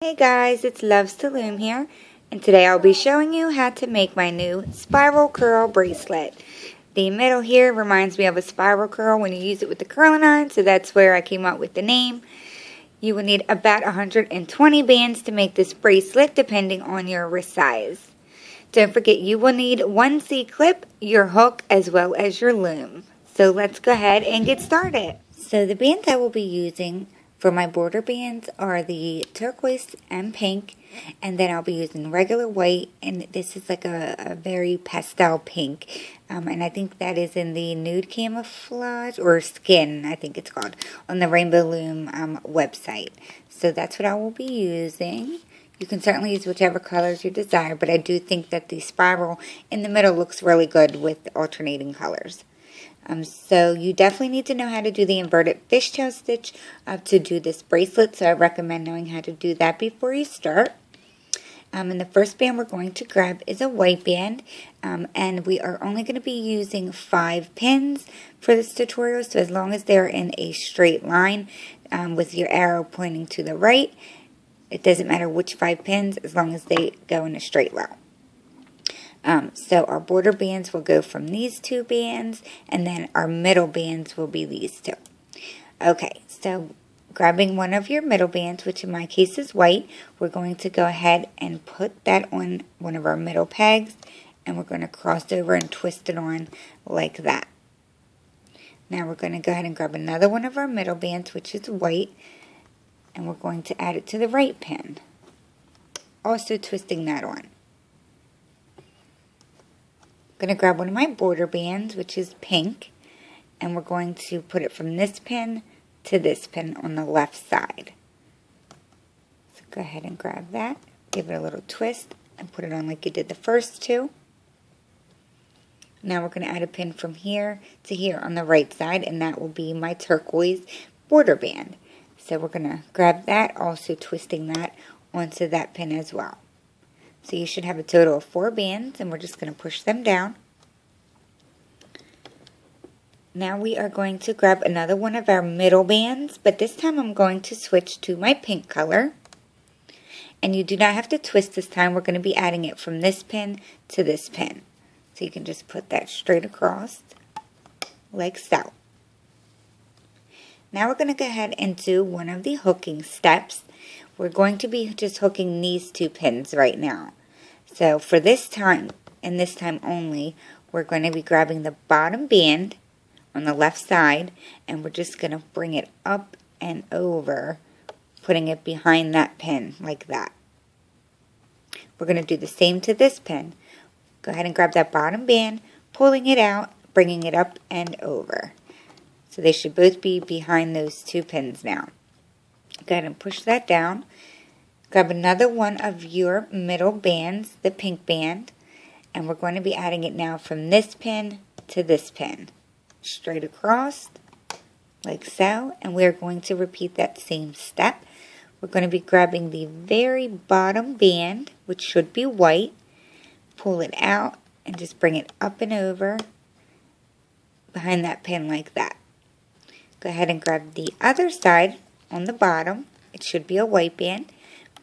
Hey guys, it's Loves to Loom here, and today I'll be showing you how to make my new spiral curl bracelet. The middle here reminds me of a spiral curl when you use it with the curling iron, so that's where I came up with the name. You will need about 120 bands to make this bracelet depending on your wrist size. Don't forget you will need one C-clip, your hook, as well as your loom. So let's go ahead and get started. So the bands I will be using for my border bands are the turquoise and pink, and then I'll be using regular white, and this is like a very pastel pink, and I think that is in the nude camouflage, or skin, I think it's called, on the Rainbow Loom website. So that's what I will be using. You can certainly use whichever colors you desire, but I do think that the spiral in the middle looks really good with alternating colors. So you definitely need to know how to do the inverted fishtail stitch to do this bracelet, so I recommend knowing how to do that before you start. And the first band we're going to grab is a white band, and we are only going to be using 5 pins for this tutorial, so as long as they're in a straight line with your arrow pointing to the right, it doesn't matter which 5 pins as long as they go in a straight row. So our border bands will go from these 2 bands, and then our middle bands will be these 2. Okay, so grabbing one of your middle bands, which in my case is white, we're going to go ahead and put that on one of our middle pegs, and we're going to cross over and twist it on like that. Now we're going to go ahead and grab another one of our middle bands, which is white, and we're going to add it to the right pin, also twisting that on. I'm going to grab one of my border bands, which is pink, and we're going to put it from this pin to this pin on the left side. So go ahead and grab that, give it a little twist, and put it on like you did the first 2. Now we're going to add a pin from here to here on the right side, and that will be my turquoise border band. So we're going to grab that, also twisting that onto that pin as well. So you should have a total of 4 bands, and we're just going to push them down. Now we are going to grab another one of our middle bands, but this time I'm going to switch to my pink color. And you do not have to twist this time. We're going to be adding it from this pin to this pin. So you can just put that straight across, like so. Now we're going to go ahead and do one of the hooking steps. We're going to be just hooking these 2 pins right now. So for this time, and this time only, we're going to be grabbing the bottom band on the left side, and we're just going to bring it up and over, putting it behind that pin like that. We're going to do the same to this pin. Go ahead and grab that bottom band, pulling it out, bringing it up and over. So they should both be behind those 2 pins now. Go ahead and push that down. Grab another one of your middle bands, the pink band, and we're going to be adding it now from this pin to this pin. Straight across, like so, and we're going to repeat that same step. We're going to be grabbing the very bottom band, which should be white, pull it out, and just bring it up and over behind that pin like that. Go ahead and grab the other side on the bottom. It should be a white band,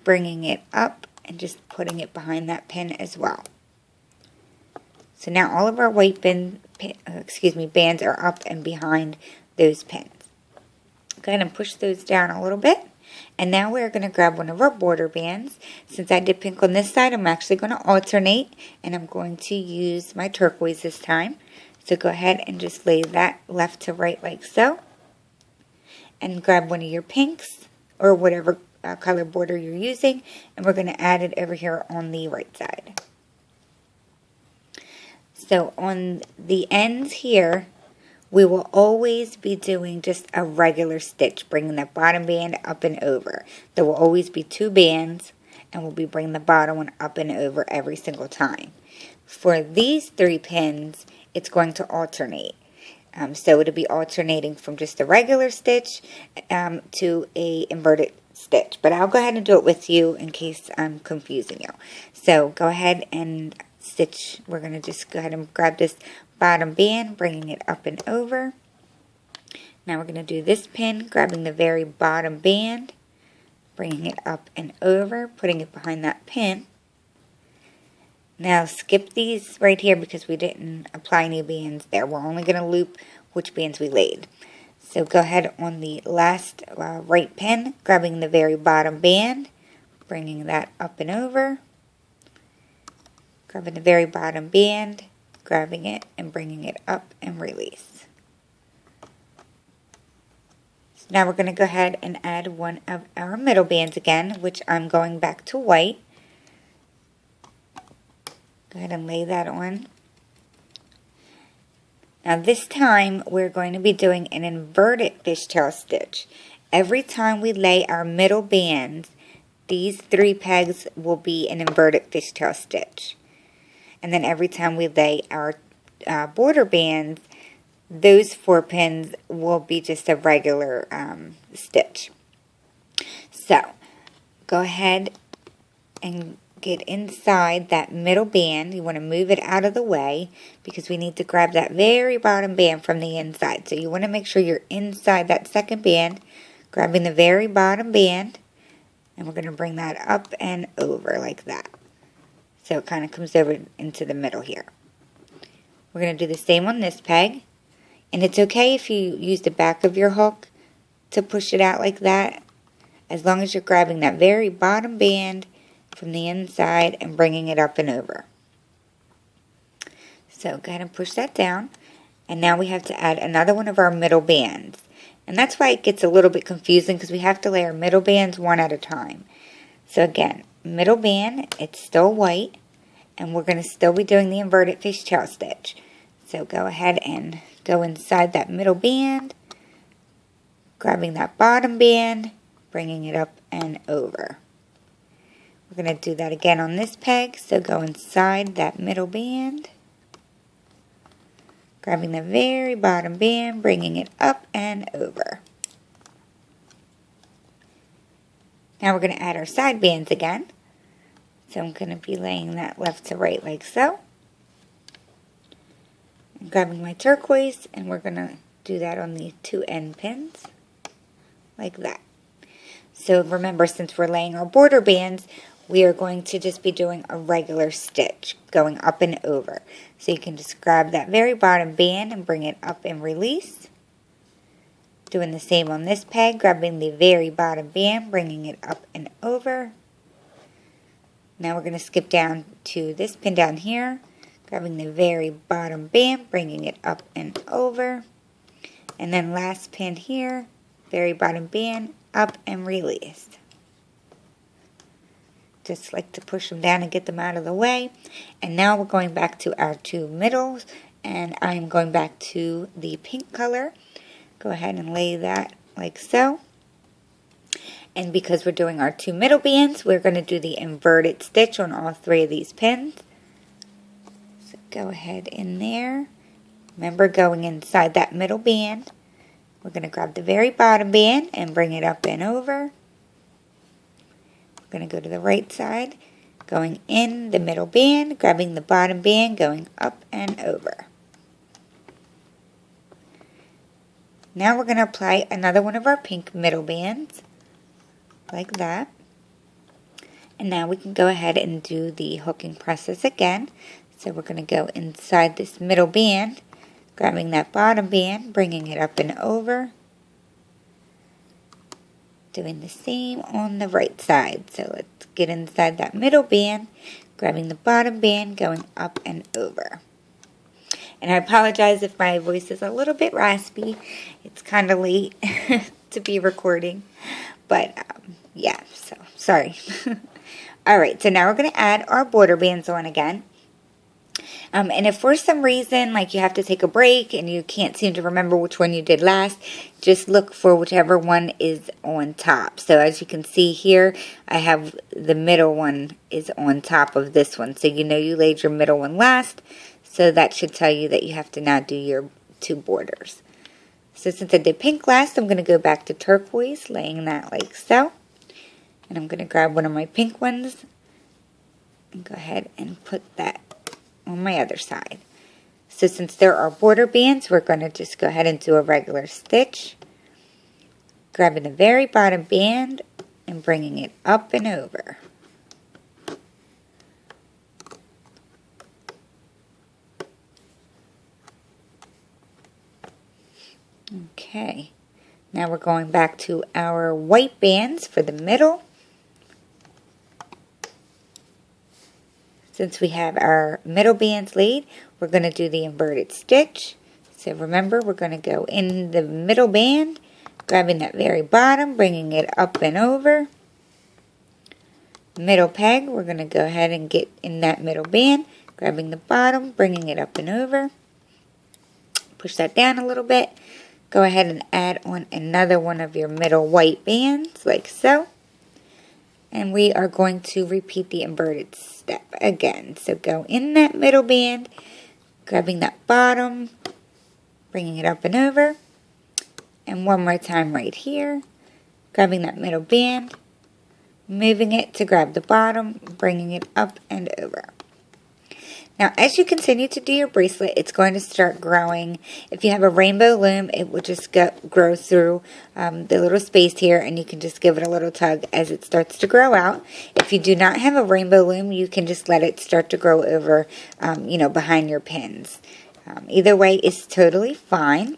bringing it up and just putting it behind that pin as well. So now all of our white bands are up and behind those pins. Go ahead and push those down a little bit. And now we're going to grab one of our border bands. Since I did pink on this side, I'm actually going to alternate, and I'm going to use my turquoise this time. So go ahead and just lay that left to right like so. And grab one of your pinks, or whatever color border you're using, and we're going to add it over here on the right side. So on the ends here, we will always be doing just a regular stitch, bringing that bottom band up and over. There will always be 2 bands, and we'll be bringing the bottom one up and over every single time. For these 3 pins, it's going to alternate. So it'll be alternating from just a regular stitch to a inverted stitch. But I'll go ahead and do it with you in case I'm confusing you. So go ahead and stitch. We're going to just go ahead and grab this bottom band, bringing it up and over. Now we're going to do this pin, grabbing the very bottom band, bringing it up and over, putting it behind that pin. Now skip these right here because we didn't apply any bands there. We're only going to loop which bands we laid. So go ahead on the last right pin, grabbing the very bottom band, bringing that up and over, grabbing the very bottom band, grabbing it and bringing it up and release. So now we're going to go ahead and add one of our middle bands again, which I'm going back to white. Go ahead and lay that on. Now this time we're going to be doing an inverted fishtail stitch. Every time we lay our middle bands, these 3 pegs will be an inverted fishtail stitch. And then every time we lay our border bands, those 4 pins will be just a regular stitch. So go ahead and get inside that middle band. You want to move it out of the way because we need to grab that very bottom band from the inside. So you want to make sure you're inside that second band, grabbing the very bottom band, and we're going to bring that up and over like that. So it kind of comes over into the middle here. We're going to do the same on this peg, and it's okay if you use the back of your hook to push it out like that, as long as you're grabbing that very bottom band from the inside and bringing it up and over. So go ahead and push that down, and now we have to add another one of our middle bands. And that's why it gets a little bit confusing because we have to lay our middle bands one at a time. So again, middle band, it's still white, and we're going to still be doing the inverted fishtail stitch. So go ahead and go inside that middle band, grabbing that bottom band, bringing it up and over. We're going to do that again on this peg, so go inside that middle band, grabbing the very bottom band, bringing it up and over. Now we're going to add our side bands again. So I'm going to be laying that left to right like so. I'm grabbing my turquoise, and we're going to do that on the 2 end pins, like that. So remember, since we're laying our border bands, we are going to just be doing a regular stitch, going up and over. So you can just grab that very bottom band and bring it up and release. Doing the same on this peg, grabbing the very bottom band, bringing it up and over. Now we're going to skip down to this pin down here, grabbing the very bottom band, bringing it up and over. And then last pin here, very bottom band, up and release. Just like to push them down and get them out of the way. And now we're going back to our 2 middles, and I'm going back to the pink color. Go ahead and lay that like so. And because we're doing our 2 middle bands, we're going to do the inverted stitch on all 3 of these pins. So go ahead in there. Remember, going inside that middle band, we're going to grab the very bottom band and bring it up and over. We're going to go to the right side, going in the middle band, grabbing the bottom band, going up and over. Now we're going to apply another one of our pink middle bands, like that. And now we can go ahead and do the hooking process again. So we're going to go inside this middle band, grabbing that bottom band, bringing it up and over. Doing the same on the right side. So let's get inside that middle band, grabbing the bottom band, going up and over. And I apologize if my voice is a little bit raspy. It's kind of late to be recording. But yeah, so sorry. Alright, so now we're going to add our border bands on again. And if for some reason, like you have to take a break and you can't seem to remember which one you did last, just look for whichever one is on top. So as you can see here, I have the middle one is on top of this one. So you know you laid your middle one last. So that should tell you that you have to now do your 2 borders. So since I did pink last, I'm going to go back to turquoise, laying that like so. And I'm going to grab one of my pink ones and go ahead and put that on my other side. So since there are border bands, we're going to just go ahead and do a regular stitch. Grabbing the very bottom band, and bringing it up and over. Okay, now we're going back to our white bands for the middle. Since we have our middle bands laid, we're going to do the inverted stitch. So remember, we're going to go in the middle band, grabbing that very bottom, bringing it up and over. Middle peg, we're going to go ahead and get in that middle band, grabbing the bottom, bringing it up and over. Push that down a little bit. Go ahead and add on another one of your middle white bands, like so. And we are going to repeat the inverted step again. So go in that middle band, grabbing that bottom, bringing it up and over. And one more time right here, grabbing that middle band, moving it to grab the bottom, bringing it up and over. Now, as you continue to do your bracelet, it's going to start growing. If you have a rainbow loom, it will just grow through the little space here, and you can just give it a little tug as it starts to grow out. If you do not have a rainbow loom, you can just let it start to grow over, behind your pins. Either way is totally fine.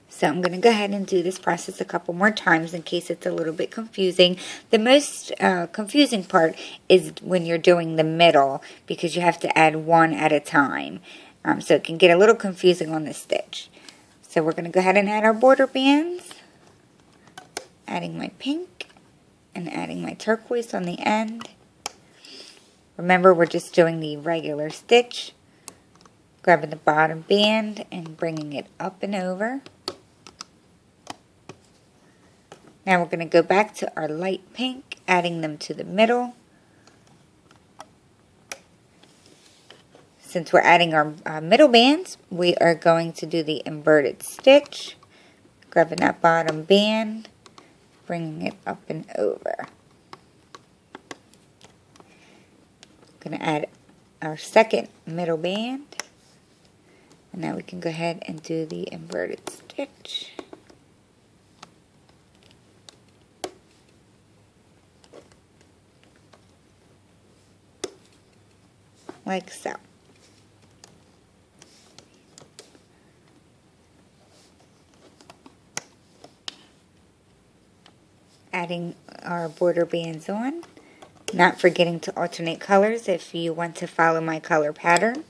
So I'm going to go ahead and do this process a couple more times in case it's a little bit confusing. The most confusing part is when you're doing the middle, because you have to add one at a time. So it can get a little confusing on the stitch. So we're going to go ahead and add our border bands. Adding my pink and adding my turquoise on the end. Remember, we're just doing the regular stitch. Grabbing the bottom band and bringing it up and over. Now we're going to go back to our light pink, adding them to the middle. Since we're adding our middle bands, we are going to do the inverted stitch. Grabbing that bottom band, bringing it up and over. Going to add our second middle band. And now we can go ahead and do the inverted stitch. Like so. Adding our border bands on. Not forgetting to alternate colors if you want to follow my color pattern.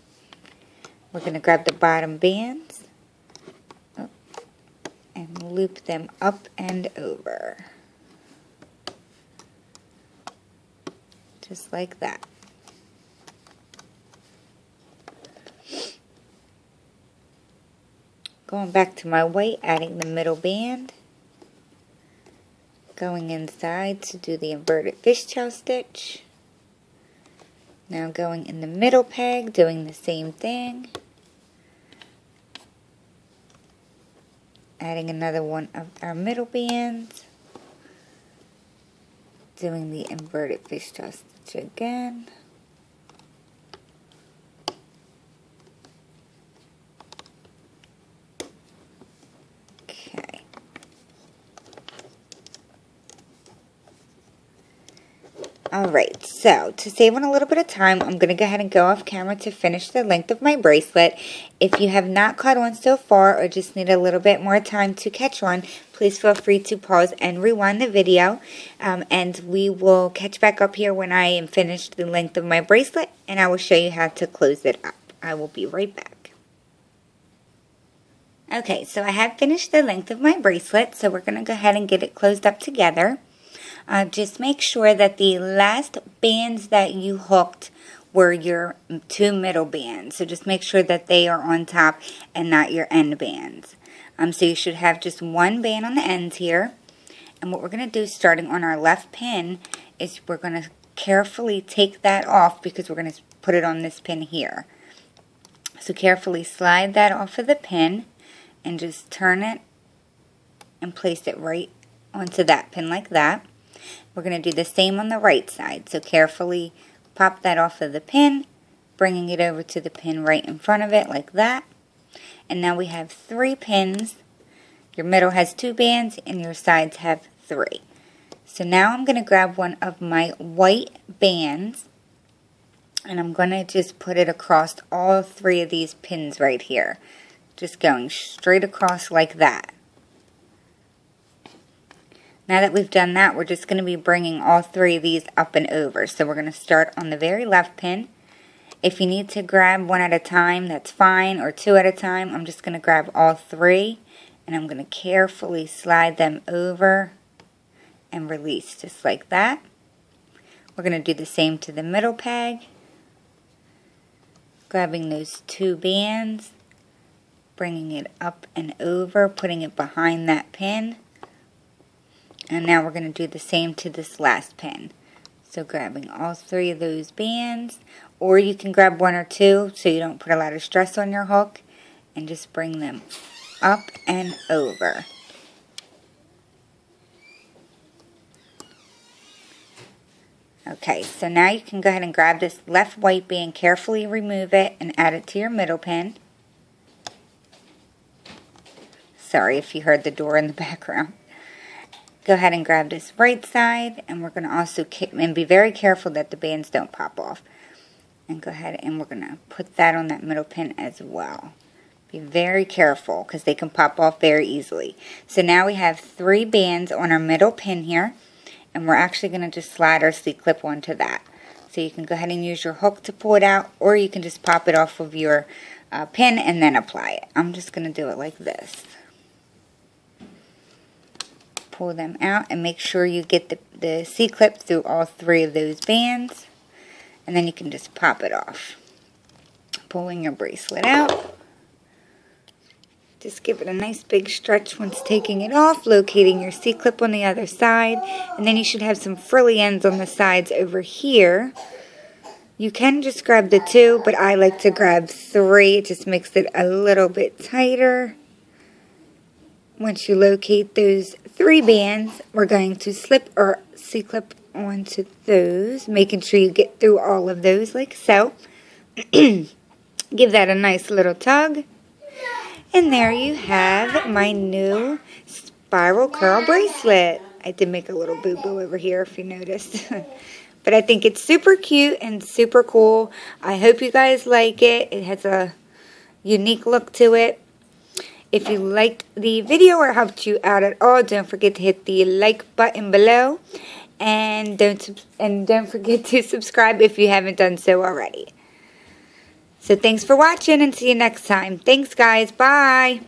We're going to grab the bottom bands and loop them up and over. Just like that. Going back to my white, adding the middle band. Going inside to do the inverted fishtail stitch. Now going in the middle peg, doing the same thing. Adding another one of our middle bands. Doing the inverted fishtail stitch again. Okay. Alright, so to save on a little bit of time, I'm going to go ahead and go off camera to finish the length of my bracelet. If you have not caught on so far or just need a little bit more time to catch on, please feel free to pause and rewind the video. And we will catch back up here when I am finished the length of my bracelet, and I will show you how to close it up. I will be right back. Okay, so I have finished the length of my bracelet, so we're going to go ahead and get it closed up together. Just make sure that the last bands that you hooked were your two middle bands. So just make sure that they are on top and not your end bands. So you should have just one band on the ends here. And what we're going to do starting on our left pin is we're going to carefully take that off because we're going to put it on this pin here. So carefully slide that off of the pin and just turn it and place it right onto that pin like that. We're going to do the same on the right side. So carefully pop that off of the pin, bringing it over to the pin right in front of it like that. And now we have 3 pins. Your middle has 2 bands and your sides have 3. So now I'm going to grab one of my white bands, and I'm going to just put it across all 3 of these pins right here. Just going straight across like that. Now that we've done that, we're just going to be bringing all 3 of these up and over. So we're going to start on the very left pin. If you need to grab one at a time, that's fine, or 2 at a time. I'm just going to grab all 3, and I'm going to carefully slide them over and release just like that. We're going to do the same to the middle peg. Grabbing those 2 bands, bringing it up and over, putting it behind that pin. And now we're going to do the same to this last pin. So grabbing all 3 of those bands, or you can grab 1 or 2 so you don't put a lot of stress on your hook, and just bring them up and over. Okay, so now you can go ahead and grab this left white band, carefully remove it, and add it to your middle pin. Sorry if you heard the door in the background. Go ahead and grab this right side, and we're going to also be very careful that the bands don't pop off. And go ahead and we're going to put that on that middle pin as well. Be very careful because they can pop off very easily. So now we have 3 bands on our middle pin here, and we're actually going to just slide our C-clip onto that. So you can go ahead and use your hook to pull it out, or you can just pop it off of your pin and then apply it. I'm just going to do it like this. Pull them out and make sure you get the C-clip through all 3 of those bands, and then you can just pop it off. Pulling your bracelet out. Just give it a nice big stretch once taking it off, locating your C-clip on the other side, and then you should have some frilly ends on the sides over here. You can just grab the 2, but I like to grab 3. It just makes it a little bit tighter. Once you locate those 3 bands, we're going to slip our C-clip onto those, making sure you get through all of those like so. Give that a nice little tug. And there you have my new spiral curl bracelet. I did make a little boo-boo over here if you noticed. But I think it's super cute and super cool. I hope you guys like it. It has a unique look to it. If you liked the video or helped you out at all, don't forget to hit the like button below, and don't forget to subscribe if you haven't done so already. So thanks for watching, and see you next time. Thanks guys. Bye.